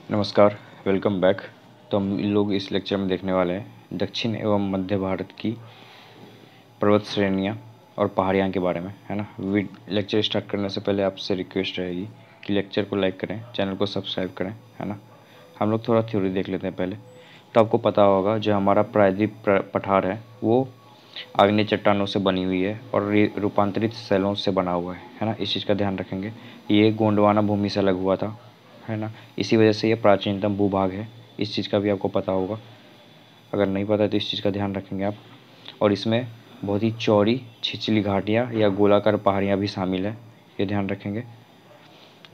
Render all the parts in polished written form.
नमस्कार, welcome back. तो हम लोग इस लेक्चर में देखने वाले हैं दक्षिण एवं मध्य भारत की पर्वत श्रेणियाँ और पहाड़ियाँ के बारे में, है ना। लेक्चर स्टार्ट करने से पहले आपसे रिक्वेस्ट रहेगी कि लेक्चर को लाइक करें, चैनल को सब्सक्राइब करें, है ना। हम लोग थोड़ा थ्योरी देख लेते हैं पहले। तो आपको पता होगा जो हमारा प्रायद्वीप पठार है वो आग्नेय चट्टानों से बनी हुई है और रूपांतरित शैलों से बना हुआ है ना। इस चीज़ का ध्यान रखेंगे। ये गोंडवाना भूमि से अलग हुआ था, है ना। इसी वजह से ये प्राचीनतम भूभाग है। इस चीज़ का भी आपको पता होगा, अगर नहीं पता है तो इस चीज़ का ध्यान रखेंगे आप। और इसमें बहुत ही चौड़ी छिछली घाटियाँ या गोलाकार पहाड़ियाँ भी शामिल है, ये ध्यान रखेंगे।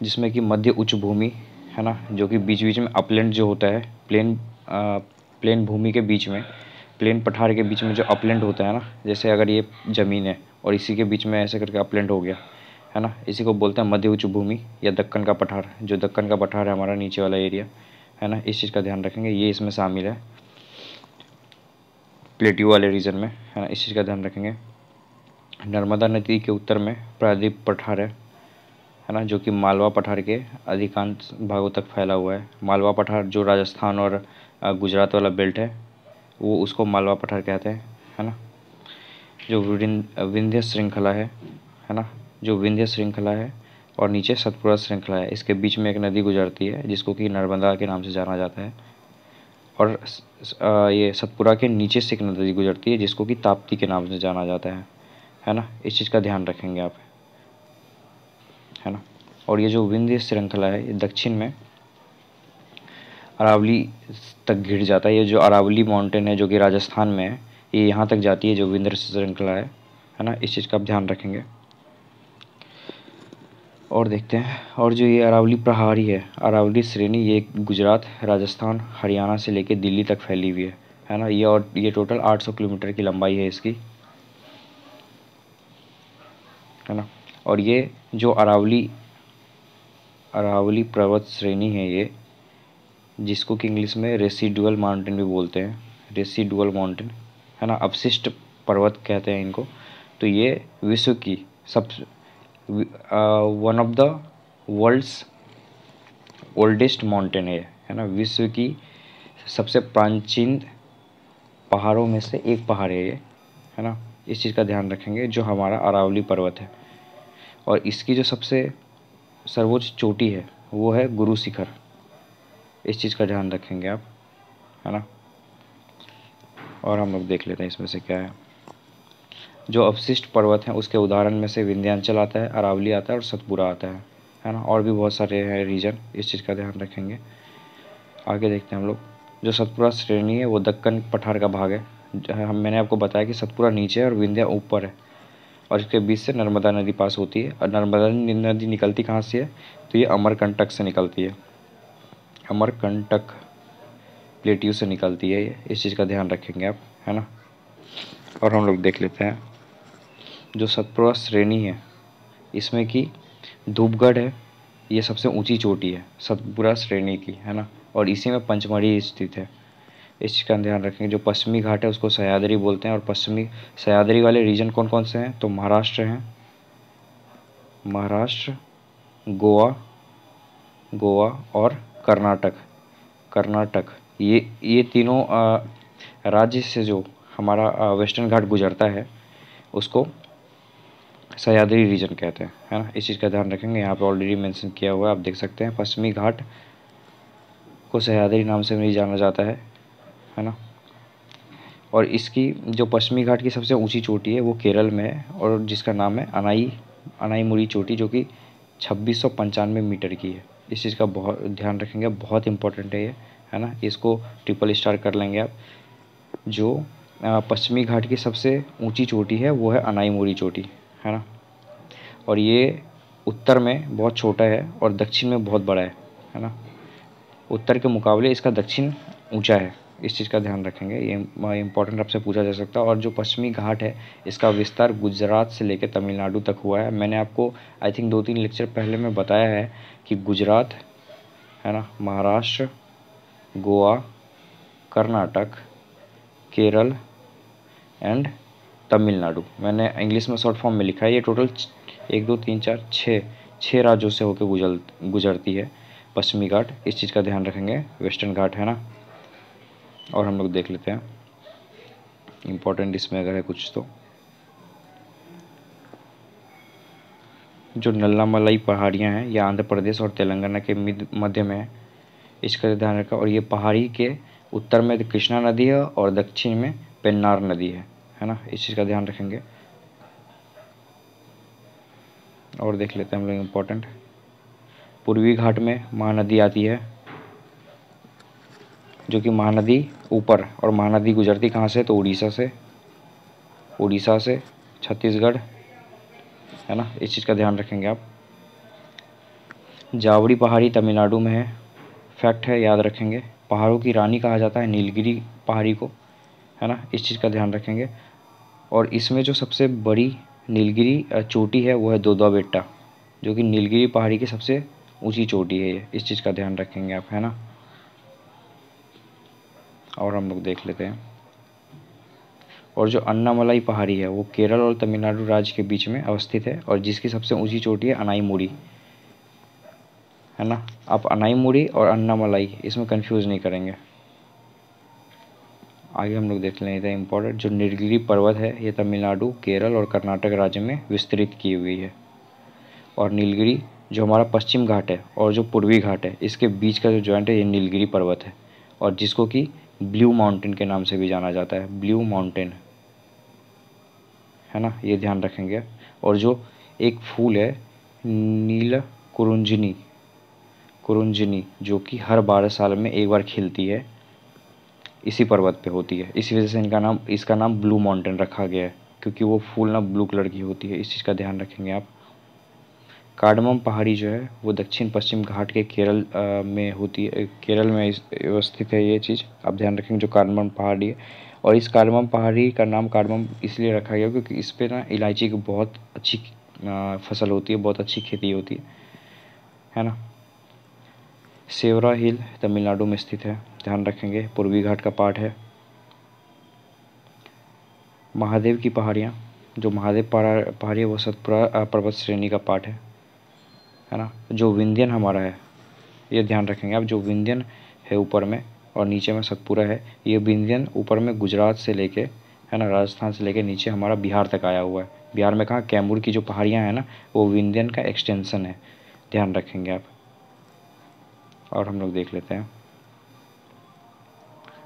जिसमें कि मध्य उच्च भूमि, है ना, जो कि बीच बीच में अपलैंड जो होता है, प्लेन भूमि के बीच में, प्लेन पठार के बीच में जो अपलैंड होता है ना, जैसे अगर ये ज़मीन है और इसी के बीच में ऐसे करके अपलैंड हो गया, है ना, इसी को बोलते हैं मध्य उच्च भूमि या दक्कन का पठार। जो दक्कन का पठार है हमारा नीचे वाला एरिया, है ना, इस चीज़ का ध्यान रखेंगे। ये इसमें शामिल है प्लेट्यू वाले रीजन में, है ना, इस चीज़ का ध्यान रखेंगे। नर्मदा नदी के उत्तर में प्रायद्वीप पठार है ना, जो कि मालवा पठार के अधिकांश भागों तक फैला हुआ है। मालवा पठार जो राजस्थान और गुजरात वाला बेल्ट है वो उसको मालवा पठार कहते हैं, है ना। जो विंध्य श्रृंखला है ना, जो विंध्य श्रृंखला है और नीचे सतपुड़ा श्रृंखला है, इसके बीच में एक नदी गुजरती है जिसको कि नर्मदा के नाम से जाना जाता है। और ये सतपुड़ा के नीचे से एक नदी गुजरती है जिसको कि ताप्ती के नाम से जाना जाता है ना। इस चीज़ का ध्यान रखेंगे आप, है ना। और ये जो विंध्य श्रृंखला है ये दक्षिण में अरावली तक घिर जाता है। ये जो अरावली माउंटेन है जो कि राजस्थान में है, ये यहाँ तक जाती है, जो विंध्य श्रृंखला है ना। इस चीज़ का आप ध्यान रखेंगे। और देखते हैं, और जो ये अरावली प्रहारी है, अरावली श्रेणी, ये गुजरात, राजस्थान, हरियाणा से लेकर दिल्ली तक फैली हुई है ना। ये और ये टोटल 800 किलोमीटर की लंबाई है इसकी, है ना। और ये जो अरावली पर्वत श्रेणी है ये, जिसको कि इंग्लिश में रेसिडुअल माउंटेन भी बोलते हैं, रेसिडुअल माउंटेन, है ना, अपशिष्ट पर्वत कहते हैं इनको। तो ये विश्व की सब one of the world's oldest mountain है ना। विश्व की सबसे प्राचीन पहाड़ों में से एक पहाड़ है ये, है ना। इस चीज़ का ध्यान रखेंगे, जो हमारा अरावली पर्वत है। और इसकी जो सबसे सर्वोच्च चोटी है वो है गुरु शिखर। इस चीज़ का ध्यान रखेंगे आप, है ना। और हम लोग देख लेते हैं इसमें से क्या है। जो अवशिष्ट पर्वत हैं उसके उदाहरण में से विंध्याचल आता है, अरावली आता है और सतपुड़ा आता है ना। और भी बहुत सारे हैं रीजन, इस चीज़ का ध्यान रखेंगे। आगे देखते हैं हम लोग। जो सतपुड़ा श्रेणी है वो दक्कन पठार का भाग है। मैंने आपको बताया कि सतपुड़ा नीचे है और विंध्या ऊपर है, और इसके बीच से नर्मदा नदी पास होती है। और नर्मदा नदी निकलती कहाँ से है, तो ये अमरकंटक से निकलती है, अमरकंटक प्लेट्यू से निकलती है ये। इस चीज़ का ध्यान रखेंगे आप, है ना। और हम लोग देख लेते हैं जो सतपुड़ा श्रेणी है, इसमें कि धूपगढ़ है, ये सबसे ऊंची चोटी है सतपुड़ा श्रेणी की, है ना। और इसी में पंचमढ़ी स्थित है। इस चीज़ का ध्यान रखेंगे। जो पश्चिमी घाट है उसको सह्याद्री बोलते हैं। और पश्चिमी सह्याद्री वाले रीजन कौन कौन से हैं, तो महाराष्ट्र हैं, महाराष्ट्र, गोवा और कर्नाटक। ये तीनों राज्य से जो हमारा वेस्टर्न घाट गुजरता है उसको सह्याद्री रीजन कहते हैं, है ना। इस चीज़ का ध्यान रखेंगे। यहाँ पे ऑलरेडी मेंशन किया हुआ है, आप देख सकते हैं। पश्चिमी घाट को सह्याद्री नाम से भी जाना जाता है ना। और इसकी जो पश्चिमी घाट की सबसे ऊंची चोटी है वो केरल में है, और जिसका नाम है अनाईमुरी चोटी, जो कि 2695 मीटर की है। इस चीज़ का बहुत ध्यान रखेंगे, बहुत इंपॉर्टेंट है ये, है ना। इसको ट्रिपल स्टार कर लेंगे आप। जो पश्चिमी घाट की सबसे ऊंची चोटी है वो है अनाईमुरी चोटी, है ना। और ये उत्तर में बहुत छोटा है और दक्षिण में बहुत बड़ा है ना। उत्तर के मुकाबले इसका दक्षिण ऊंचा है। इस चीज़ का ध्यान रखेंगे, ये इंपॉर्टेंट आपसे पूछा जा सकता है। और जो पश्चिमी घाट है इसका विस्तार गुजरात से लेकर तमिलनाडु तक हुआ है। मैंने आपको आई थिंक 2-3 लेक्चर पहले में बताया है कि गुजरात, है ना, महाराष्ट्र, गोवा, कर्नाटक, केरल एंड तमिलनाडु, मैंने इंग्लिश में शॉर्ट फॉर्म में लिखा है। ये टोटल 1 2 3 4 6 राज्यों से होकर गुजरती है। पश्चिमी घाट, इस चीज़ का ध्यान रखेंगे, वेस्टर्न घाट है ना। और हम लोग देख लेते हैं इम्पोर्टेंट इसमें अगर है कुछ तो, जो नल्लामलाई पहाड़ियाँ हैं ये आंध्र प्रदेश और तेलंगाना के मध्य में है, इसका ध्यान रखा। और ये पहाड़ी के उत्तर में कृष्णा नदी है और दक्षिण में पेन्नार नदी है ना, इस चीज़ का ध्यान रखेंगे। और देख लेते हैं हम लोग इम्पोर्टेंट, पूर्वी घाट में महानदी आती है, जो कि महानदी ऊपर, और महानदी गुजरती कहाँ से, तो उड़ीसा से छत्तीसगढ़ है ना, इस चीज़ का ध्यान रखेंगे आप। जावड़ी पहाड़ी तमिलनाडु में है, फैक्ट है, याद रखेंगे। पहाड़ों की रानी कहा जाता है नीलगिरी पहाड़ी को, है ना, इस चीज़ का ध्यान रखेंगे। और इसमें जो सबसे बड़ी नीलगिरी चोटी है वो है दोदवा बेट्टा, जो कि नीलगिरी पहाड़ी की सबसे ऊंची चोटी है ये, इस चीज़ का ध्यान रखेंगे आप, है ना। और हम लोग देख लेते हैं, और जो अन्नामलाई पहाड़ी है वो केरल और तमिलनाडु राज्य के बीच में अवस्थित है, और जिसकी सबसे ऊंची चोटी है अनाईमुड़ी, है ना। आप अनाईमुड़ी और अन्नामलाई इसमें कंफ्यूज नहीं करेंगे। आगे हम लोग देख लेते हैं इम्पोर्टेंट, जो नीलगिरी पर्वत है ये तमिलनाडु, केरल और कर्नाटक राज्य में विस्तृत की हुई है। और नीलगिरी जो हमारा पश्चिम घाट है और जो पूर्वी घाट है, इसके बीच का जो जॉइंट है ये नीलगिरी पर्वत है, और जिसको कि ब्लू माउंटेन के नाम से भी जाना जाता है, ब्लू माउंटेन, है ना, ये ध्यान रखेंगे। और जो एक फूल है नील कुरुंजनी, जो कि हर 12 साल में एक बार खिलती है, इसी पर्वत पे होती है, इसी वजह से इसका नाम ब्लू माउंटेन रखा गया है, क्योंकि वो फूल ना ब्लू कलर की होती है, इस चीज़ का ध्यान रखेंगे आप। कार्डमम पहाड़ी जो है वो दक्षिण पश्चिम घाट के केरल में होती है, केरल में अवस्थित है ये चीज़, आप ध्यान रखेंगे जो कार्डमम पहाड़ी है। और इस कार्डमम पहाड़ी का नाम कार्डमम इसलिए रखा गया क्योंकि इस पे ना इलायची की बहुत अच्छी फसल होती है, बहुत अच्छी खेती होती है ना। सेवरा हिल तमिलनाडु में स्थित है, ध्यान रखेंगे, पूर्वी घाट का पार्ट है। महादेव की पहाड़ियाँ, जो महादेव पहाड़ी है वो सतपुरा पर्वत श्रेणी का पार्ट है ना। जो विंध्यन हमारा है ये ध्यान रखेंगे आप, जो विंध्यन है ऊपर में और नीचे में सतपुरा है, ये विंध्यन ऊपर में गुजरात से लेके, है ना, राजस्थान से लेके नीचे हमारा बिहार तक आया हुआ है। बिहार में कहाँ, कैमूर की जो पहाड़ियाँ हैं ना वो विंध्यन का एक्सटेंशन है, ध्यान रखेंगे आप। और हम लोग देख लेते हैं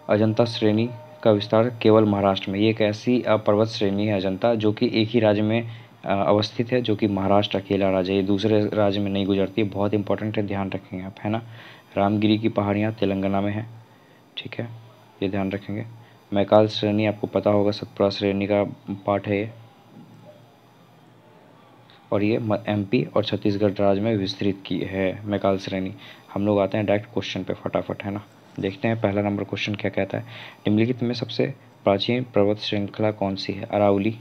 अजंता श्रेणी का विस्तार केवल महाराष्ट्र में, ये एक ऐसी पर्वत श्रेणी है अजंता जो कि एक ही राज्य में अवस्थित है, जो कि महाराष्ट्र अकेला राज्य है, ये दूसरे राज्य में नहीं गुजरती है, बहुत इंपॉर्टेंट है, ध्यान रखेंगे आप, है ना। रामगिरी की पहाड़ियाँ तेलंगाना में है, ठीक है, ये ध्यान रखेंगे। मैकाल श्रेणी आपको पता होगा सतपुरा श्रेणी का पार्ट है ये, और ये एमपी और छत्तीसगढ़ राज्य में विस्तृत की है मैकाल श्रेणी। हम लोग आते हैं डायरेक्ट क्वेश्चन पे फटाफट, है ना। देखते हैं पहला नंबर क्वेश्चन क्या कहता है, निम्नलिखित में सबसे प्राचीन पर्वत श्रृंखला कौन सी है, अरावली,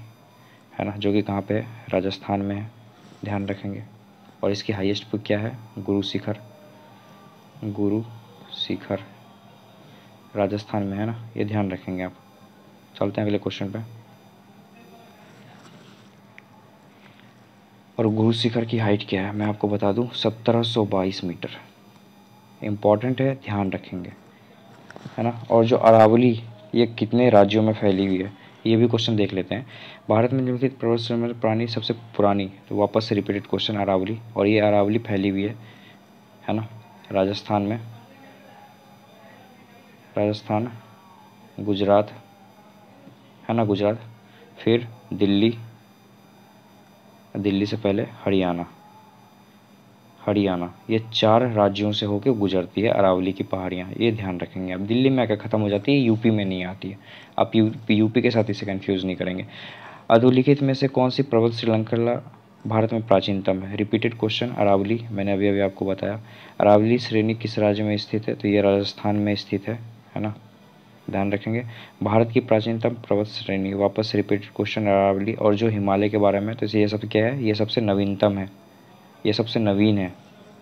है ना, जो कि कहाँ पे है, राजस्थान में है, ध्यान रखेंगे। और इसकी हाईएस्ट पीक क्या है, गुरु शिखर राजस्थान में है ना, ये ध्यान रखेंगे आप। चलते हैं अगले क्वेश्चन पे। और गुरु शिखर की हाइट क्या है मैं आपको बता दूं, 1722 मीटर, इम्पॉर्टेंट है, ध्यान रखेंगे, है ना। और जो अरावली ये कितने राज्यों में फैली हुई है ये भी क्वेश्चन देख लेते हैं। भारत में निम्नलिखित पर्वत श्रेणी प्राणी सबसे पुरानी, तो वापस से रिपीटेड क्वेश्चन अरावली, और ये अरावली फैली हुई है ना, राजस्थान में, राजस्थान, गुजरात, है ना, गुजरात, फिर दिल्ली से पहले हरियाणा, ये 4 राज्यों से होकर गुजरती है अरावली की पहाड़ियाँ, ये ध्यान रखेंगे आप। दिल्ली में आकर ख़त्म हो जाती है, यूपी में नहीं आती है, आप यूपी के साथ इसे कंफ्यूज नहीं करेंगे। अधोलिखित में से कौन सी पर्वत श्रृंखला भारत में प्राचीनतम है, रिपीटेड क्वेश्चन, अरावली, मैंने अभी आपको बताया। अरावली श्रेणी किस राज्य में स्थित है, तो ये राजस्थान में स्थित है ना, ध्यान रखेंगे। भारत की प्राचीनतम पर्वत श्रेणी, वापस रिपीटेड क्वेश्चन, अरावली। और जो हिमालय के बारे में, तो ये सब क्या है, ये सबसे नवीनतम है, ये सबसे नवीन है,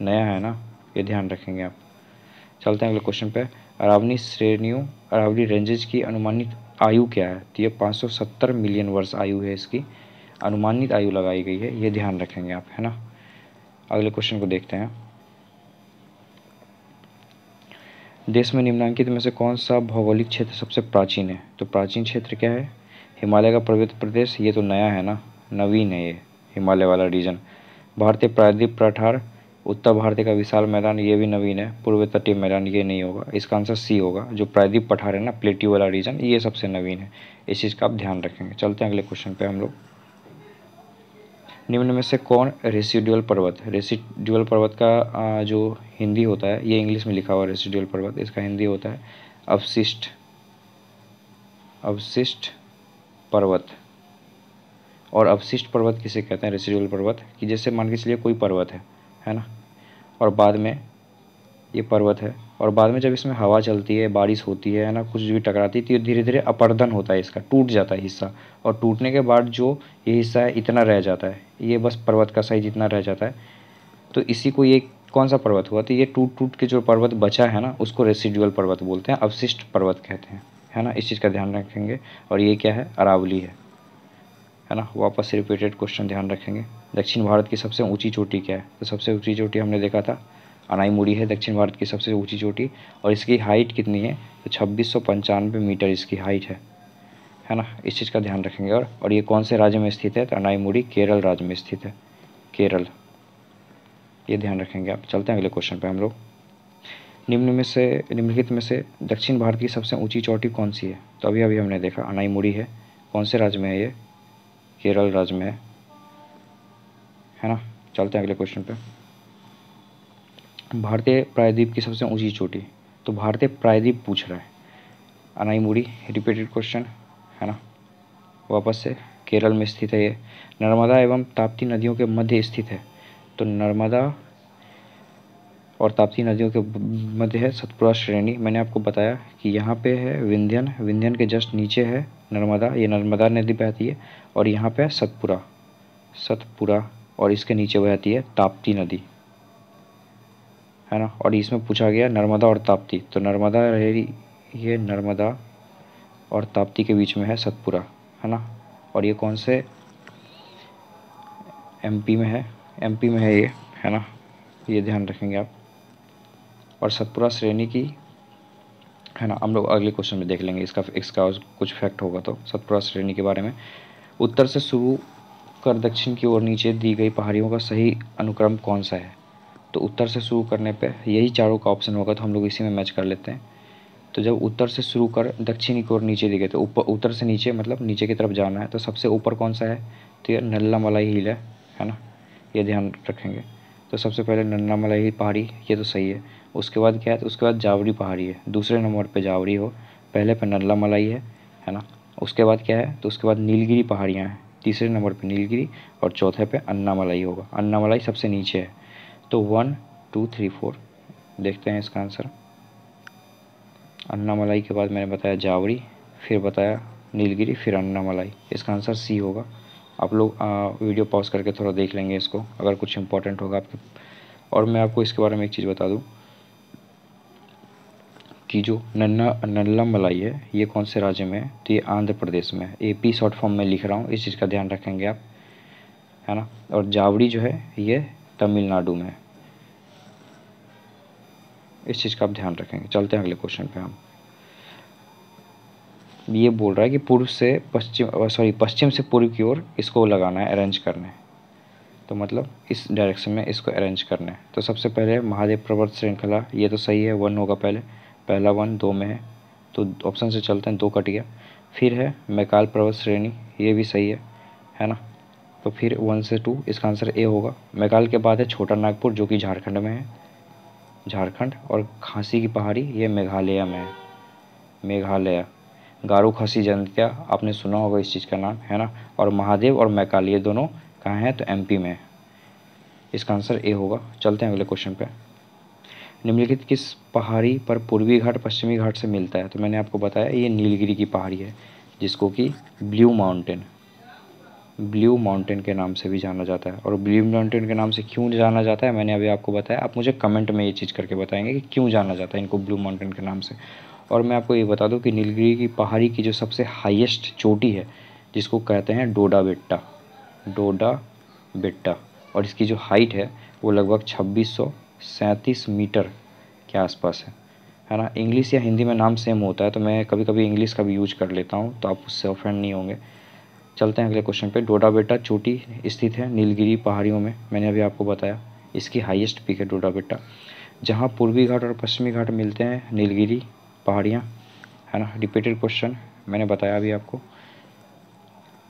नया है ना, ये ध्यान रखेंगे आप। चलते हैं अगले क्वेश्चन पे। अरावली रेंजेज की अनुमानित आयु क्या है, तो ये 570 मिलियन वर्ष आयु है, इसकी अनुमानित आयु लगाई गई है, ये ध्यान रखेंगे आप, है ना। अगले क्वेश्चन को देखते हैं। देश में निम्नलिखित में से कौन सा भौगोलिक क्षेत्र सबसे प्राचीन है? तो प्राचीन क्षेत्र क्या है? हिमालय का पर्वत प्रदेश, ये तो नया है ना, नवीन है ये हिमालय वाला रीजन। भारतीय प्रायद्वीप पठार, उत्तर भारत का विशाल मैदान, ये भी नवीन है। पूर्व तटीय मैदान, ये नहीं होगा, इसका आंसर सी होगा। जो प्रायद्वीप पठार है ना, प्लेट्यू वाला रीजन, ये सबसे नवीन है, इस चीज़ का आप ध्यान रखेंगे। चलते हैं अगले क्वेश्चन पे हम लोग। निम्न में से कौन रेसिडुअल पर्वत? रेसिडुअल पर्वत का जो हिंदी होता है, ये इंग्लिश में लिखा हुआ है रेसिडुअल पर्वत, इसका हिंदी होता है अवशिष्ट पर्वत। और अवशिष्ट पर्वत किसे कहते हैं? रेसिडुअल पर्वत, कि जैसे मान के चलिए कोई पर्वत है ना, और बाद में ये पर्वत है, और बाद में जब इसमें हवा चलती है, बारिश होती है ना, कुछ भी टकराती है, तो धीरे धीरे अपरदन होता है, इसका टूट जाता है हिस्सा, और टूटने के बाद जो ये हिस्सा है इतना रह जाता है, ये बस पर्वत का साइज इतना रह जाता है, तो इसी को ये कौन सा पर्वत हुआ? तो ये टूट टूट के जो पर्वत बचा है ना, उसको रेसिडुअल पर्वत बोलते हैं, अवशिष्ट पर्वत कहते हैं, है ना, इस चीज़ का ध्यान रखेंगे। और ये क्या है? अरावली है ना। वापस से रिपीटेड क्वेश्चन ध्यान रखेंगे। दक्षिण भारत की सबसे ऊंची चोटी क्या है? तो सबसे ऊंची चोटी हमने देखा था अनाईमुड़ी है, दक्षिण भारत की सबसे ऊंची चोटी, और इसकी हाइट कितनी है? तो 2695 मीटर इसकी हाइट है ना, इस चीज़ का ध्यान रखेंगे। और ये कौन से राज्य में स्थित है? तो अनाईमुड़ी केरल राज्य में स्थित है, केरल, ये ध्यान रखेंगे आप। चलते हैं अगले क्वेश्चन पे हम लोग। निम्नलिखित में से दक्षिण भारत की सबसे ऊंची चोटी कौन सी है? तो अभी हमने देखा अनाईमुड़ी है, कौन से राज्य में है ये? केरल राज्य में है ना। चलते हैं अगले क्वेश्चन पे। भारतीय प्रायद्वीप की सबसे ऊंची चोटी, तो भारतीय प्रायद्वीप पूछ रहा है, अनाईमुड़ी, रिपीटेड क्वेश्चन है ना। वापस से केरल में स्थित है ये, नर्मदा एवं ताप्ती नदियों के मध्य स्थित है, तो नर्मदा और ताप्ती नदियों के मध्य है सतपुड़ा श्रेणी। मैंने आपको बताया कि यहाँ पे है विंध्यन, विंध्यन के जस्ट नीचे है नर्मदा, ये नर्मदा नदी बहती है, और यहाँ पे है सतपुड़ा, और इसके नीचे बहती है ताप्ती नदी, है ना। और इसमें पूछा गया नर्मदा और ताप्ती, तो नर्मदा रहेगी, ये नर्मदा और ताप्ती के बीच में है सतपुड़ा, है ना। और ये कौन से एमपी में है ये, है ना, ये ध्यान रखेंगे आप। और सतपुड़ा श्रेणी की, है ना, हम लोग अगले क्वेश्चन में देख लेंगे इसका कुछ फैक्ट होगा तो सतपुड़ा श्रेणी के बारे में। उत्तर से शुरू कर दक्षिण की ओर नीचे दी गई पहाड़ियों का सही अनुक्रम कौन सा है? तो उत्तर से शुरू करने पे यही चारों का ऑप्शन होगा, तो हम लोग इसी में मैच कर लेते हैं। तो जब उत्तर से शुरू कर दक्षिण की ओर नीचे दी गई, तो उत्तर से नीचे मतलब नीचे की तरफ जाना है, तो सबसे ऊपर कौन सा है? तो ये नल्लामलाई हिल है ना, ये ध्यान रखेंगे। तो सबसे पहले नल्लामलाई पहाड़ी, ये तो सही है। उसके बाद क्या है? तो उसके बाद जावरी पहाड़ी है, दूसरे नंबर पे जावरी हो, पहले पे नल्लामलाई है ना। उसके बाद क्या है? तो उसके बाद नीलगिरी पहाड़ियाँ हैं, तीसरे नंबर पे नीलगिरी, और चौथे पे अन्नामलाई होगा। अन्नामलाई सबसे नीचे है। तो 1 2 3 4 देखते हैं इसका आंसर। अन्नामलाई के बाद मैंने बताया जावरी, फिर बताया नीलगिरी, फिर अन्नामलाई, इसका आंसर सी होगा। आप लोग वीडियो पॉज करके थोड़ा देख लेंगे इसको, अगर कुछ इंपॉर्टेंट होगा आपके। और मैं आपको इसके बारे में एक चीज़ बता दूं कि जो नल्लामलाई है, ये कौन से राज्य में है? तो ये आंध्र प्रदेश में है। एपी शॉर्ट फॉर्म में लिख रहा हूँ, इस चीज़ का ध्यान रखेंगे आप, है ना। और जावड़ी जो है ये तमिलनाडु में है, इस चीज़ का आप ध्यान रखेंगे। चलते हैं अगले क्वेश्चन पे हम। ये बोल रहा है कि पश्चिम से पूर्व की ओर इसको लगाना है, अरेंज करना है, तो मतलब इस डायरेक्शन में इसको अरेंज करना है। तो सबसे पहले महादेव पर्वत श्रृंखला, ये तो सही है, 1 होगा पहला 1 2 में है, तो ऑप्शन से चलते हैं, 2 कट गया। फिर है मैकाल पर्वत श्रेणी, ये भी सही है ना। तो फिर 1 से 2, इसका आंसर ए होगा। मैकाल के बाद है छोटा नागपुर, जो कि झारखंड में है, झारखंड। और खांसी की पहाड़ी, ये मेघालय में है, मेघालय। गारो खासी जनजातियाँ, आपने सुना होगा इस चीज़ का नाम, है ना। और महादेव और मैकाल, ये दोनों कहाँ हैं? तो एमपी में है, इसका आंसर ए होगा। चलते हैं अगले क्वेश्चन पे। निम्नलिखित किस पहाड़ी पर पूर्वी घाट पश्चिमी घाट से मिलता है? तो मैंने आपको बताया ये नीलगिरी की पहाड़ी है, जिसको कि ब्लू माउंटेन के नाम से भी जाना जाता है। और ब्लू माउंटेन के नाम से क्यों जाना जाता है, मैंने अभी आपको बताया। आप मुझे कमेंट में ये चीज़ करके बताएंगे कि क्यों जाना जाता है इनको ब्लू माउंटेन के नाम से। और मैं आपको ये बता दूं कि नीलगिरी की पहाड़ी की जो सबसे हाईएस्ट चोटी है, जिसको कहते हैं डोडा बेट्टा, और इसकी जो हाइट है वो लगभग 2637 मीटर के आसपास है है ना। इंग्लिश या हिंदी में नाम सेम होता है तो मैं कभी कभी इंग्लिश का भी यूज कर लेता हूँ, तो आप उससे ऑफेंड नहीं होंगे। चलते हैं अगले क्वेश्चन पे। डोडा बेटा चोटी स्थित है नीलगिरी पहाड़ियों में, मैंने अभी आपको बताया इसकी हाईएस्ट पीक है डोडा बेटा। जहाँ पूर्वी घाट और पश्चिमी घाट मिलते हैं नीलगिरी पहाड़ियाँ, है ना। रिपीटेड क्वेश्चन मैंने बताया अभी आपको।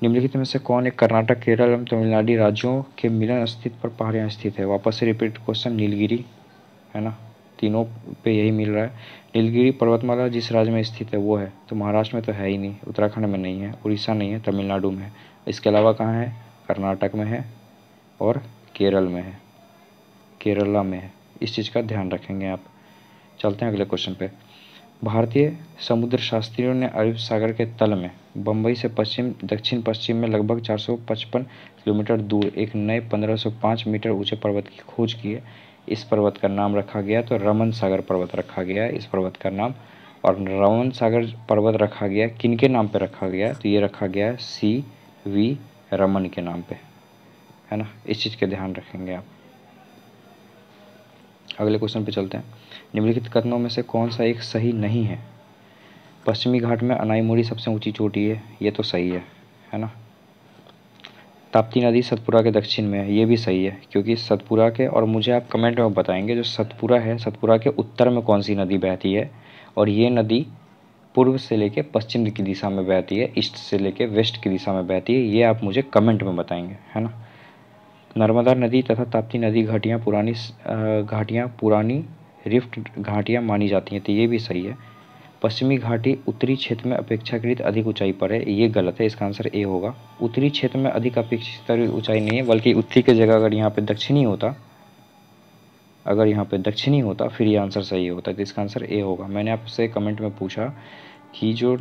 निम्नलिखित में से कौन एक कर्नाटक, केरल एवं तमिलनाडु राज्यों के मिलन स्थित पर पहाड़ियाँ स्थित है। वापस से रिपीट क्वेश्चन, नीलगिरी, है ना, तीनों पे यही मिल रहा है। नीलगिरी पर्वतमाला जिस राज्य में स्थित है वो है, तो महाराष्ट्र में तो है ही नहीं, उत्तराखंड में नहीं है, उड़ीसा नहीं है, तमिलनाडु में है। इसके अलावा कहाँ है? कर्नाटक में है और केरल में है, केरला में है। इस चीज़ का ध्यान रखेंगे आप। चलते हैं अगले क्वेश्चन पे। भारतीय समुद्र शास्त्रियों ने अरब सागर के तल में बम्बई से दक्षिण पश्चिम में लगभग 455 किलोमीटर दूर एक नए 1505 मीटर ऊंचे पर्वत की खोज की है। इस पर्वत का नाम रखा गया तो रमन सागर पर्वत रखा गया है इस पर्वत का नाम। और रमन सागर पर्वत रखा गया किन के नाम पे रखा गया? तो ये रखा गया है CV रमन के नाम पे, है ना। इस चीज़ का ध्यान रखेंगे आप। अगले क्वेश्चन पे चलते हैं। निम्नलिखित कथनों में से कौन सा एक सही नहीं है? पश्चिमी घाट में अनाईमुड़ी सबसे ऊंची चोटी है, ये तो सही है ना। ताप्ती नदी सतपुरा के दक्षिण में है, ये भी सही है, क्योंकि सतपुरा के, और मुझे आप कमेंट में बताएंगे जो सतपुरा है, सतपुरा के उत्तर में कौन सी नदी बहती है, और ये नदी पूर्व से लेके पश्चिम की दिशा में बहती है, ईस्ट से लेके वेस्ट की दिशा में बहती है, ये आप मुझे कमेंट में बताएंगे, है ना। नर्मदा नदी तथा ताप्ती नदी घाटियाँ पुरानी रिफ्ट घाटियाँ मानी जाती हैं, तो ये भी सही है। पश्चिमी घाटी उत्तरी क्षेत्र में अपेक्षाकृत अधिक ऊंचाई पर है, ये गलत है, इसका आंसर ए होगा। उत्तरी क्षेत्र में अधिक अपेक्षित ऊंचाई नहीं है, बल्कि उत्तरी की जगह अगर यहाँ पे दक्षिणी होता फिर ये आंसर सही होता, तो इसका आंसर ए होगा। मैंने आपसे कमेंट में पूछा कि जो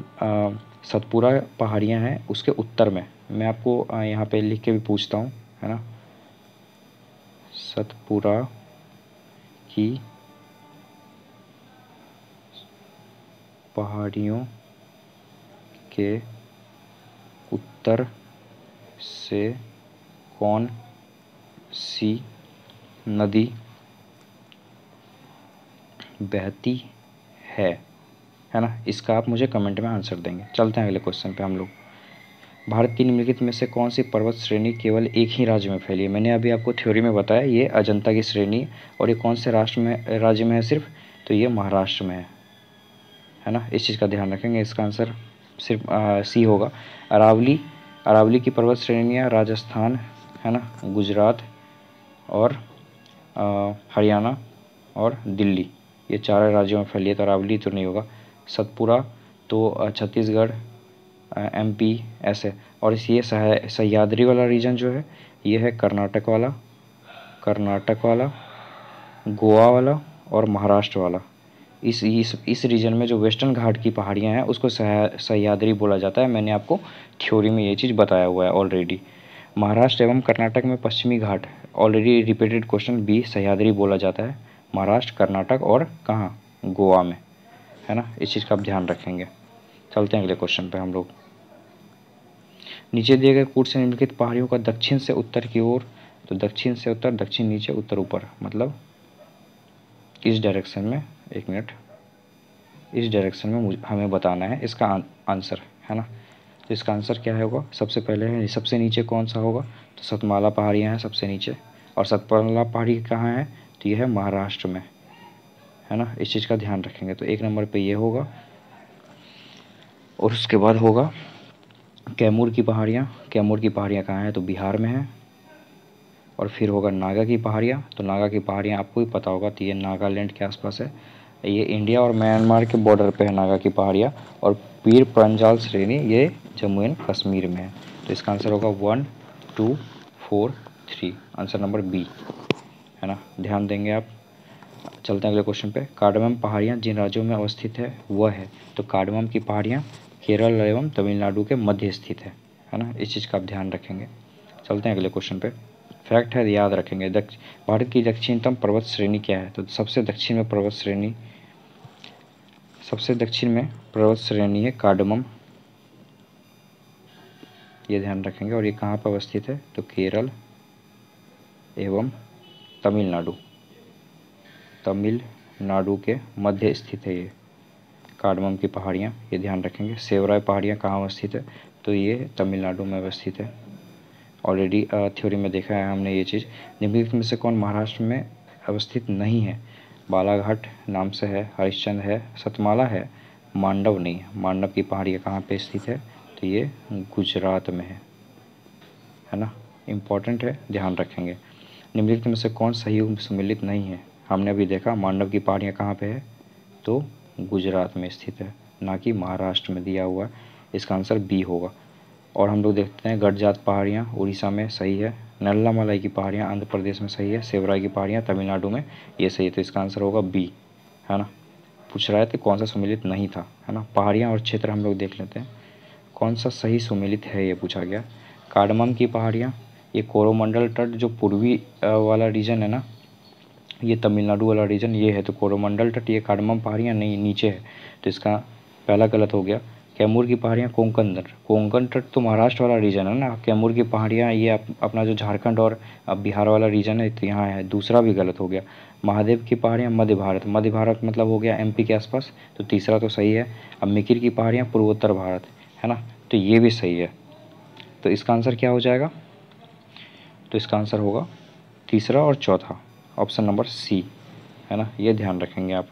सतपुरा पहाड़ियाँ हैं उसके उत्तर में, मैं आपको यहाँ पे लिख के भी पूछता हूँ, है ना। सतपुरा की पहाड़ियों के उत्तर से कौन सी नदी बहती है ना। इसका आप मुझे कमेंट में आंसर देंगे। चलते हैं अगले क्वेश्चन पे हम लोग। भारत की निम्नलिखित में से कौन सी पर्वत श्रेणी केवल एक ही राज्य में फैली है? मैंने अभी आपको थ्योरी में बताया ये अजंता की श्रेणी, और ये कौन से राज्य में है सिर्फ? तो ये महाराष्ट्र में है ना। इस चीज़ का ध्यान रखेंगे, इसका आंसर सिर्फ सी होगा। अरावली की पर्वत श्रेणियाँ राजस्थान, है ना, गुजरात और हरियाणा और दिल्ली, ये 4 राज्यों में फैली है, तो अरावली तो नहीं होगा। सतपुरा तो छत्तीसगढ़, MP ऐसे। और ये सह्याद्री वाला रीजन जो है ये है कर्नाटक वाला, गोवा वाला और महाराष्ट्र वाला। इस रीजन में जो वेस्टर्न घाट की पहाड़ियाँ हैं उसको सह्याद्री बोला जाता है। मैंने आपको थ्योरी में ये चीज़ बताया हुआ है ऑलरेडी। महाराष्ट्र एवं कर्नाटक में पश्चिमी घाट, already repeated question, B Sahyadri बोला जाता है। महाराष्ट्र, कर्नाटक और कहाँ? गोवा में, है ना। इस चीज़ का आप ध्यान रखेंगे। चलते हैं अगले क्वेश्चन पे हम लोग। नीचे दिए गए कूट से निम्नलिखित पहाड़ियों का दक्षिण से उत्तर की ओर, तो दक्षिण से उत्तर, दक्षिण नीचे, उत्तर ऊपर, मतलब इस डायरेक्शन में, एक मिनट, इस डायरेक्शन में हमें बताना है इसका आंसर, है ना। तो इसका आंसर क्या होगा? सबसे पहले है, सबसे नीचे कौन सा होगा? तो सतमाला पहाड़ियाँ हैं सबसे नीचे, और सतमाला पहाड़ी कहाँ है? तो ये है महाराष्ट्र में, है ना। इस चीज़ का ध्यान रखेंगे। तो 1 नंबर पे ये होगा, और उसके बाद होगा कैमूर की पहाड़ियाँ। कैमूर की पहाड़ियाँ कहाँ हैं? तो बिहार में है। और फिर होगा नागा की पहाड़ियाँ, तो नागा की पहाड़ियाँ आपको भी पता होगा, तो ये नागालैंड के आसपास है, ये इंडिया और म्यांमार के बॉर्डर पे है नागा की पहाड़ियाँ। और पीर पंजाल श्रेणी ये जम्मू एंड कश्मीर में है। तो इसका आंसर होगा 1 2 4 3, आंसर नंबर बी, है ना। ध्यान देंगे आप। चलते हैं अगले क्वेश्चन पे। कार्डमम पहाड़ियाँ जिन राज्यों में अवस्थित है वह है, तो कार्डमम की पहाड़ियाँ केरल एवं तमिलनाडु के मध्य स्थित है ना। इस चीज़ का आप ध्यान रखेंगे। चलते हैं अगले क्वेश्चन पे। फैक्ट है, याद रखेंगे। भारत की दक्षिणतम पर्वत श्रेणी क्या है? तो सबसे दक्षिण में पर्वत श्रेणी है कार्डमम, ये ध्यान रखेंगे। और ये कहाँ पर अवस्थित है? तो केरल एवं तमिलनाडु नाडु के मध्य स्थित है ये कार्डमम की पहाड़ियाँ, ये ध्यान रखेंगे। सेवराय पहाड़ियाँ कहाँ अवस्थित है, तो ये तमिलनाडु में अवस्थित है। ऑलरेडी थ्योरी में देखा है हमने ये चीज़। निम्नलिखित में से कौन महाराष्ट्र में अवस्थित नहीं है, बालाघाट नाम से है, हरिश्चंद्र है, सतमाला है, मांडव नहीं है। मांडव की पहाड़ियाँ कहाँ पे स्थित है, तो ये गुजरात में है ना, इम्पॉर्टेंट है, ध्यान रखेंगे। निम्नलिखित में से कौन सही सुमेलित नहीं है, हमने अभी देखा मांडव की पहाड़ियाँ कहाँ पे है, तो गुजरात में स्थित है, ना कि महाराष्ट्र में दिया हुआ है। इसका आंसर बी होगा। और हम लोग देखते हैं गडजात पहाड़ियाँ उड़ीसा में सही है, नल्लामलाई की पहाड़ियाँ आंध्र प्रदेश में सही है, सेवराई की पहाड़ियाँ तमिलनाडु में, ये सही है। तो इसका आंसर होगा बी, है ना। पूछ रहा है तो कौन सा सुमेलित नहीं था, है ना। पहाड़ियाँ और क्षेत्र हम लोग देख लेते हैं, कौन सा सही सुमेलित है ये पूछा गया। कार्डमम की पहाड़ियाँ, ये कोरोमंडल तट जो पूर्वी वाला रीजन है ना, ये तमिलनाडु वाला रीजन ये है, तो कोरोमंडल तट ये कार्डमम पहाड़ियाँ नहीं नीचे है, तो इसका पहला गलत हो गया। कैमूर की पहाड़ियाँ कोंकण तट, कोंकण तट तो महाराष्ट्र वाला रीजन है ना, कैमूर की पहाड़ियाँ ये अपना जो झारखंड और बिहार वाला रीजन है, तो यहाँ है, दूसरा भी गलत हो गया। महादेव की पहाड़ियाँ मध्य भारत, मध्य भारत मतलब हो गया एमपी के आसपास, तो तीसरा तो सही है। अब मिकिर की पहाड़ियाँ पूर्वोत्तर भारत, है ना, तो ये भी सही है। तो इसका आंसर क्या हो जाएगा, तो इसका आंसर होगा तीसरा और चौथा, ऑप्शन नंबर सी, है ना, ये ध्यान रखेंगे आप।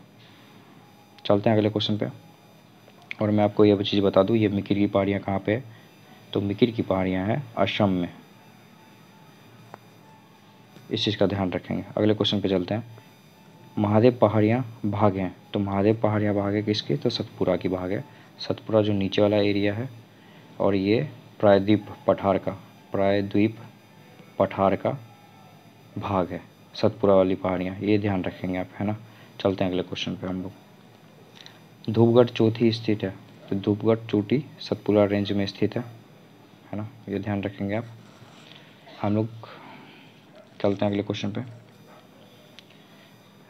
चलते हैं अगले क्वेश्चन पे। और मैं आपको यह चीज़ बता दूं, ये मिकिर की पहाड़ियाँ कहाँ पे है, तो मिकिर की पहाड़ियाँ हैं असम में, इस चीज़ का ध्यान रखेंगे। अगले क्वेश्चन पे चलते हैं। महादेव पहाड़ियाँ भाग हैं, तो महादेव पहाड़ियाँ भाग है किसकी, तो सतपुरा की भाग है। सतपुरा जो नीचे वाला एरिया है, और ये प्रायद्वीप पठार का भाग है, सतपुरा वाली पहाड़ियाँ, ये ध्यान रखेंगे आप, है ना। चलते हैं अगले क्वेश्चन पे हम लोग। धूपगढ़ चोटी स्थित है, तो धूपगढ़ चोटी सतपुरा रेंज में स्थित है ना, ये ध्यान रखेंगे आप। हम लोग चलते हैं अगले क्वेश्चन पे।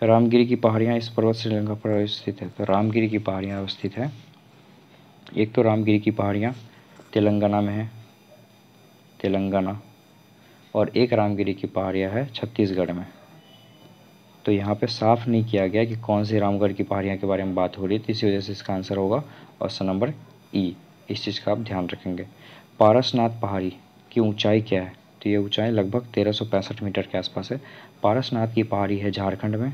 रामगिरी की पहाड़ियाँ इस पर्वत श्रृंखला पर स्थित है, तो रामगिरी की पहाड़ियाँ अवस्थित है। एक तो रामगिरी की पहाड़ियाँ तेलंगाना में है, तेलंगाना, और एक रामगिरी की पहाड़ियाँ है छत्तीसगढ़ में। तो यहाँ पे साफ नहीं किया गया कि कौन सी रामगढ़ की पहाड़ियाँ के बारे में बात हो रही है, तो इसी वजह से इसका आंसर होगा ऑप्शन नंबर ई, इस चीज़ का आप ध्यान रखेंगे। पारसनाथ पहाड़ी की ऊंचाई क्या है, तो ये ऊंचाई लगभग 1365 मीटर के आसपास है। पारसनाथ की पहाड़ी है झारखंड में,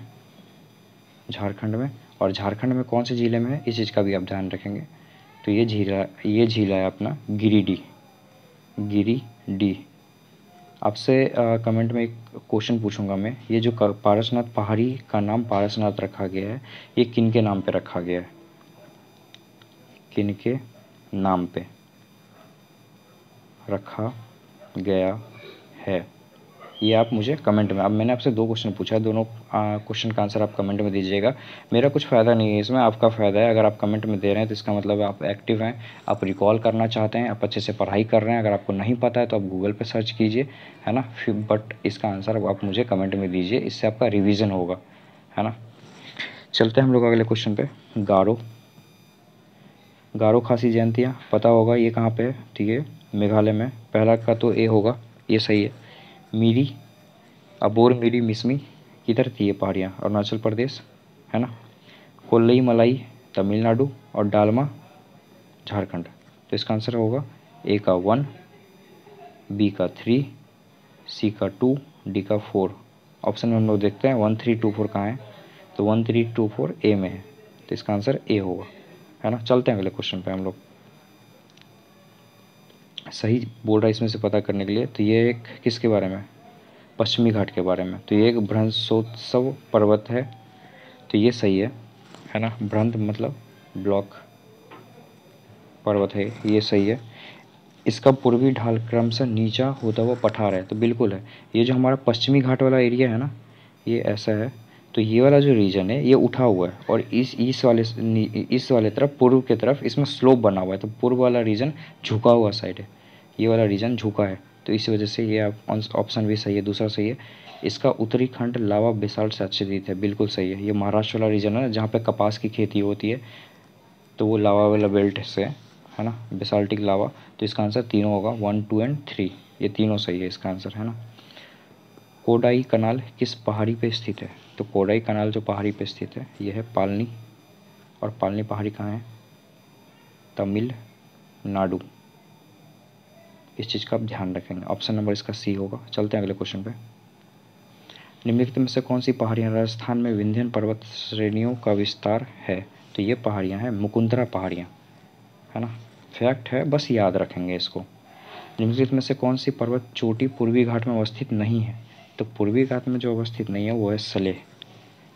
और झारखंड में कौन से ज़िले में है, इस चीज़ का भी आप ध्यान रखेंगे। तो ये झील है अपना गिरिडीह। आपसे कमेंट में एक क्वेश्चन पूछूंगा मैं, ये जो पारसनाथ पहाड़ी का नाम पारसनाथ रखा गया है, ये किन के नाम पे रखा गया है, किन के नाम पे रखा गया है, ये आप मुझे कमेंट में, अब मैंने आपसे 2 क्वेश्चन पूछा है, दोनों क्वेश्चन का आंसर आप कमेंट में दीजिएगा। मेरा कुछ फ़ायदा नहीं है इसमें, आपका फ़ायदा है। अगर आप कमेंट में दे रहे हैं तो इसका मतलब आप एक्टिव हैं, आप रिकॉल करना चाहते हैं, आप अच्छे से पढ़ाई कर रहे हैं। अगर आपको नहीं पता है तो आप गूगल पे सर्च कीजिए, है ना, फिर बट इसका आंसर आप मुझे कमेंट में दीजिए, इससे आपका रिविज़न होगा, है ना। चलते हैं हम लोग अगले क्वेश्चन पे। गारो खासी जयंतियाँ पता होगा ये कहाँ पे है, ठीक है, मेघालय में। पहला का तो ए होगा, ये सही है। मीरी, अबोर मिरी मिसमी किधर थी ये पहाड़ियाँ, अरुणाचल प्रदेश, है ना। कोल्लई मलाई तमिलनाडु, और डालमा झारखंड। तो इसका आंसर होगा ए का 1, बी का 3, सी का 2, डी का 4। ऑप्शन में हम लोग देखते हैं 1 3 2 4 कहाँ है, तो 1 3 2 4 ए में है, तो इसका आंसर ए होगा, है ना। चलते हैं अगले क्वेश्चन पे हम लोग। सही बोल रहा है इसमें से पता करने के लिए, तो ये एक किसके बारे में, पश्चिमी घाट के बारे में। तो ये एक ब्रह्मोत्सव पर्वत है, तो ये सही है ना। ब्रह्म मतलब ब्लॉक पर्वत है, ये सही है। इसका पूर्वी ढाल क्रम से नीचा होता हुआ पठार है, तो बिल्कुल है। ये जो हमारा पश्चिमी घाट वाला एरिया है ना, ये ऐसा है, तो ये वाला जो रीजन है ये उठा हुआ है, और इस वाले तरफ पूर्व के तरफ इसमें स्लोप बना हुआ है, तो पूर्व वाला रीजन झुका हुआ साइड है, ये वाला रीजन झुका है, तो इस वजह से ये ऑप्शन भी सही है, दूसरा सही है। इसका उत्तरी खंड लावा बेसाल्ट से आच्छादित है, बिल्कुल सही है। ये महाराष्ट्र वाला रीजन है ना, जहाँ पे कपास की खेती होती है, तो वो लावा वाला बेल्ट से है ना, बेसाल्टिक लावा। तो इसका आंसर तीनों होगा, 1 2 एंड 3, ये तीनों सही है इसका आंसर, है ना। कोडाई कनाल किस पहाड़ी पे स्थित है? तो कोडाई कनाल जो पहाड़ी पे स्थित है यह है पालनी, और पालनी पहाड़ी कहाँ है? तमिलनाडु। इस चीज़ का आप ध्यान रखेंगे। ऑप्शन नंबर इसका सी होगा। चलते हैं अगले क्वेश्चन पे। निम्नलिखित में से कौन सी पहाड़ियाँ राजस्थान में विंध्य पर्वत श्रेणियों का विस्तार है? तो ये पहाड़ियाँ हैं मुकुंदरा पहाड़ियाँ, है ना। फैक्ट है, बस याद रखेंगे इसको। निम्नलिखित में से कौन सी पर्वत चोटी पूर्वी घाट में अवस्थित नहीं है? तो पूर्वी घाट में जो अवस्थित नहीं है वो है सलेह,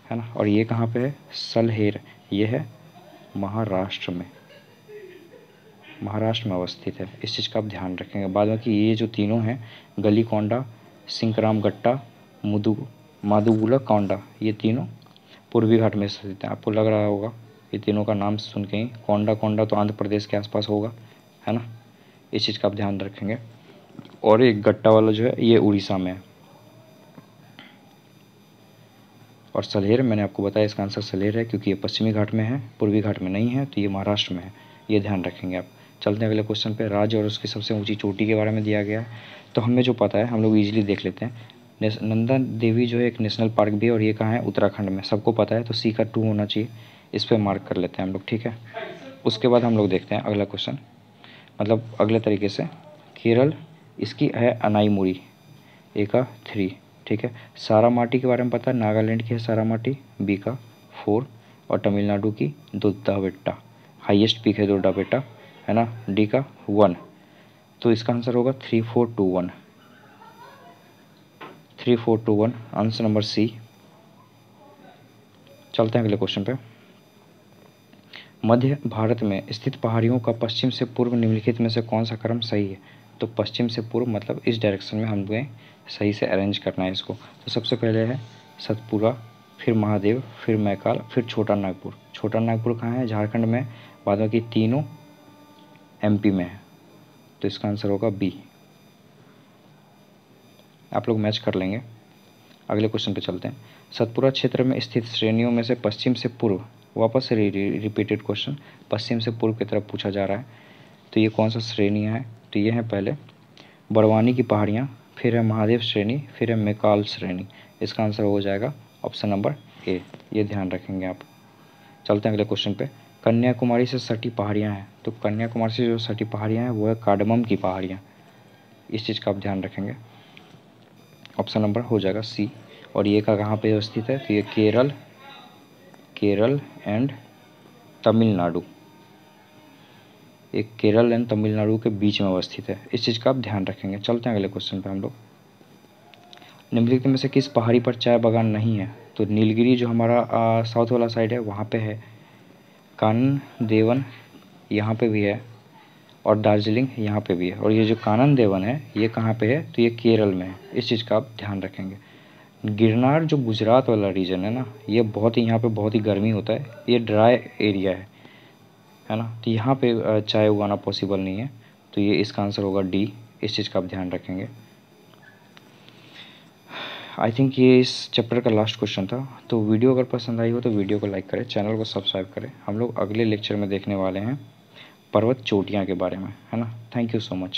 है ना। और ये कहाँ पे है? सलहेर। ये है महाराष्ट्र में, महाराष्ट्र में अवस्थित है। इस चीज़ का आप ध्यान रखेंगे। बाद में कि ये जो तीनों हैं, गलीकोंडा, सिंकरामगट्टा, मादुगुला कोंडा, ये तीनों पूर्वी घाट में स्थित हैं। आपको लग रहा होगा ये तीनों का नाम सुन के ही, कोंडा कोंडा तो आंध्र प्रदेश के आसपास होगा, है ना। इस चीज़ का आप ध्यान रखेंगे। और एक गट्टा वाला जो है ये उड़ीसा में है। और सलेर, मैंने आपको बताया इसका आंसर सलेर है, क्योंकि ये पश्चिमी घाट में है, पूर्वी घाट में नहीं है, तो ये महाराष्ट्र में है। ये ध्यान रखेंगे आप। चलते हैं अगले क्वेश्चन पे। राज्य और उसकी सबसे ऊंची चोटी के बारे में दिया गया है। तो हमें जो पता है हम लोग इजीली देख लेते हैं। नंदा देवी जो है एक नेशनल पार्क भी है, और ये कहाँ है? उत्तराखंड में। सबको पता है, तो सी का 2 होना चाहिए। इस पर मार्क कर लेते हैं हम लोग, ठीक है। उसके बाद हम लोग देखते हैं अगला क्वेश्चन, मतलब अगले तरीके से। केरल, इसकी है अनाईमुरी, ए का 3, ठीक है। सारामाटी के बारे में पता है, नागालैंड की है सारामाटी, बी का 4, और तमिलनाडु की दुड्डाबेट्टा, हाईएस्ट पीक है दुड्डाबेट्टा, है ना, डी का 1। तो इसका आंसर होगा 3 4 2 1, 3 4 2 1, आंसर नंबर सी। चलते हैं अगले क्वेश्चन पे। मध्य भारत में स्थित पहाड़ियों का पश्चिम से पूर्व निम्नलिखित में से कौन सा क्रम सही है? तो पश्चिम से पूर्व मतलब इस डायरेक्शन में हमें सही से अरेंज करना है इसको। तो सबसे पहले है सतपुरा, फिर महादेव, फिर मैकाल, फिर छोटा नागपुर। छोटा नागपुर कहाँ है? झारखंड में। बाद में कि तीनों एमपी में है, तो इसका आंसर होगा बी। आप लोग मैच कर लेंगे। अगले क्वेश्चन पे चलते हैं। सतपुरा क्षेत्र में स्थित श्रेणियों में से पश्चिम से पूर्व, वापस से रिपीटेड क्वेश्चन, पश्चिम से पूर्व की तरफ पूछा जा रहा है। तो ये कौन सा श्रेणियाँ हैं? तो ये है पहले बड़वानी की पहाड़ियाँ, फिर है महादेव श्रेणी, फिर है मैकाल श्रेणी। इसका आंसर हो जाएगा ऑप्शन नंबर ए। ये ध्यान रखेंगे आप। चलते हैं अगले क्वेश्चन पे। कन्याकुमारी से सटी पहाड़ियाँ हैं। तो कन्याकुमारी से जो सटी पहाड़ियाँ हैं वो है कार्डमम की पहाड़ियाँ। इस चीज़ का आप ध्यान रखेंगे। ऑप्शन नंबर हो जाएगा सी। और ये का कहाँ पे स्थित है? तो ये केरल एंड तमिलनाडु, एक केरल एंड तमिलनाडु के बीच में अवस्थित है। इस चीज़ का आप ध्यान रखेंगे। चलते हैं अगले क्वेश्चन पे हम लोग। निम्नलिखित में से किस पहाड़ी पर चाय बागान नहीं है? तो नीलगिरी जो हमारा साउथ वाला साइड है वहाँ पे है, कानन देवन यहाँ पे भी है, और दार्जिलिंग यहाँ पे भी है। और ये जो कानन देवन है ये कहाँ पे है? तो ये केरल में है। इस चीज़ का आप ध्यान रखेंगे। गिरनार जो गुजरात वाला रीजन है ना, ये बहुत ही, यहाँ पे बहुत ही गर्मी होता है, ये ड्राई एरिया है ना। तो यहाँ पे चाय उगाना पॉसिबल नहीं है, तो ये इसका आंसर होगा डी। इस चीज़ का आप ध्यान रखेंगे। आई थिंक ये इस चैप्टर का लास्ट क्वेश्चन था। तो वीडियो अगर पसंद आई हो तो वीडियो को लाइक करें, चैनल को सब्सक्राइब करें। हम लोग अगले लेक्चर में देखने वाले हैं पर्वत चोटियाँ के बारे में, है ना। Thank you so much.